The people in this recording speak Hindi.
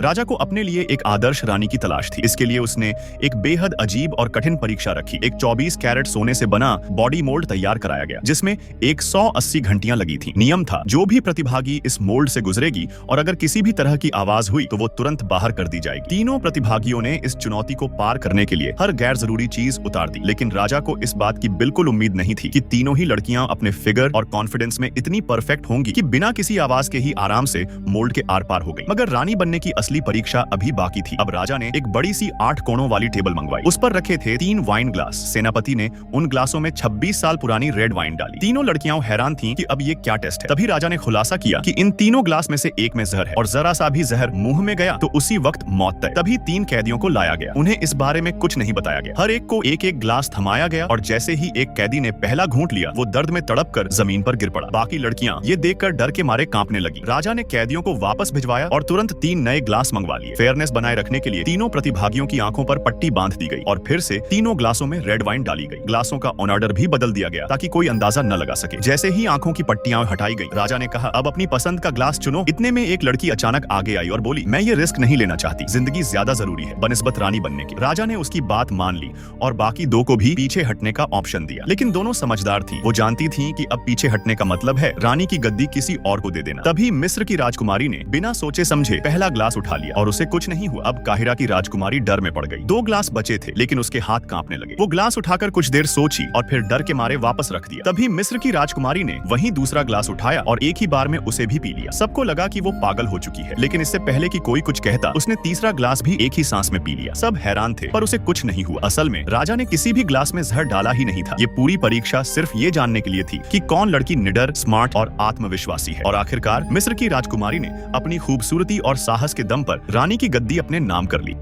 राजा को अपने लिए एक आदर्श रानी की तलाश थी। इसके लिए उसने एक बेहद अजीब और कठिन परीक्षा रखी। एक 24 कैरेट सोने से बना बॉडी मोल्ड तैयार कराया गया, जिसमें 180 घंटियां लगी थी। नियम था, जो भी प्रतिभागी इस मोल्ड से गुजरेगी और अगर किसी भी तरह की आवाज हुई तो वो तुरंत बाहर कर दी जाएगी। तीनों प्रतिभागियों ने इस चुनौती को पार करने के लिए हर गैर जरूरी चीज उतार दी, लेकिन राजा को इस बात की बिल्कुल उम्मीद नहीं थी कि तीनों ही लड़कियां अपने फिगर और कॉन्फिडेंस में इतनी परफेक्ट होंगी कि बिना किसी आवाज के ही आराम से मोल्ड के आर पार हो गई। मगर रानी बनने की असली परीक्षा अभी बाकी थी। अब राजा ने एक बड़ी सी 8 कोणों वाली टेबल मंगवाई। उस पर रखे थे 3 वाइन ग्लास। सेनापति ने उन ग्लासों में 26 साल पुरानी रेड वाइन डाली। तीनों लड़कियां हैरान थीं कि अब ये क्या टेस्ट है। तभी राजा ने खुलासा किया कि इन तीनों ग्लास में से एक में जहर है और जरा सा भी जहर मुंह में गया तो उसी वक्त मौत तय। तभी 3 कैदियों को लाया गया। उन्हें इस बारे में कुछ नहीं बताया गया। हर एक को एक एक ग्लास थमाया गया और जैसे ही एक कैदी ने पहला घूंट लिया, वो दर्द में तड़प कर जमीन पर गिर पड़ा। बाकी लड़कियां ये देखकर डर के मारे कांपने लगी। राजा ने कैदियों को वापस भिजवाया और तुरंत 3 नए ग्लास मंगवा लिए। फेयरनेस बनाए रखने के लिए तीनों प्रतिभागियों की आंखों पर पट्टी बांध दी गई और फिर से तीनों ग्लासों में रेड वाइन डाली गई। ग्लासों का ऑर्डर भी बदल दिया गया ताकि कोई अंदाजा न लगा सके। जैसे ही आंखों की पट्टियां हटाई गई, राजा ने कहा, अब अपनी पसंद का ग्लास चुनो। इतने में एक लड़की अचानक आगे आई और बोली, मैं ये रिस्क नहीं लेना चाहती, जिंदगी ज्यादा जरूरी है बनिस्बत रानी बनने की। राजा ने उसकी बात मान ली और बाकी 2 को भी पीछे हटने का ऑप्शन दिया। लेकिन दोनों समझदार थी। वो जानती थी कि अब पीछे हटने का मतलब है रानी की गद्दी किसी और को दे देना। तभी मिस्र की राजकुमारी ने बिना सोचे समझे पहला ग्लास उठा लिया और उसे कुछ नहीं हुआ। अब काहिरा की राजकुमारी डर में पड़ गई। 2 ग्लास बचे थे, लेकिन उसके हाथ कांपने लगे। वो ग्लास उठाकर कुछ देर सोची और फिर डर के मारे वापस रख दिया। तभी मिस्र की राजकुमारी ने वही दूसरा ग्लास उठाया और एक ही बार में उसे भी पी लिया। सबको लगा कि वो पागल हो चुकी है, लेकिन इससे पहले कि कोई कुछ कहता, उसने तीसरा ग्लास भी एक ही सांस में पी लिया। सब हैरान थे, पर उसे कुछ नहीं हुआ। असल में राजा ने किसी भी ग्लास में जहर डाला ही नहीं था। ये पूरी परीक्षा सिर्फ ये जानने के लिए थी कि कौन लड़की निडर, स्मार्ट और आत्मविश्वासी है। और आखिरकार मिस्र की राजकुमारी ने अपनी खूबसूरती और साहस के दम पर रानी की गद्दी अपने नाम कर ली।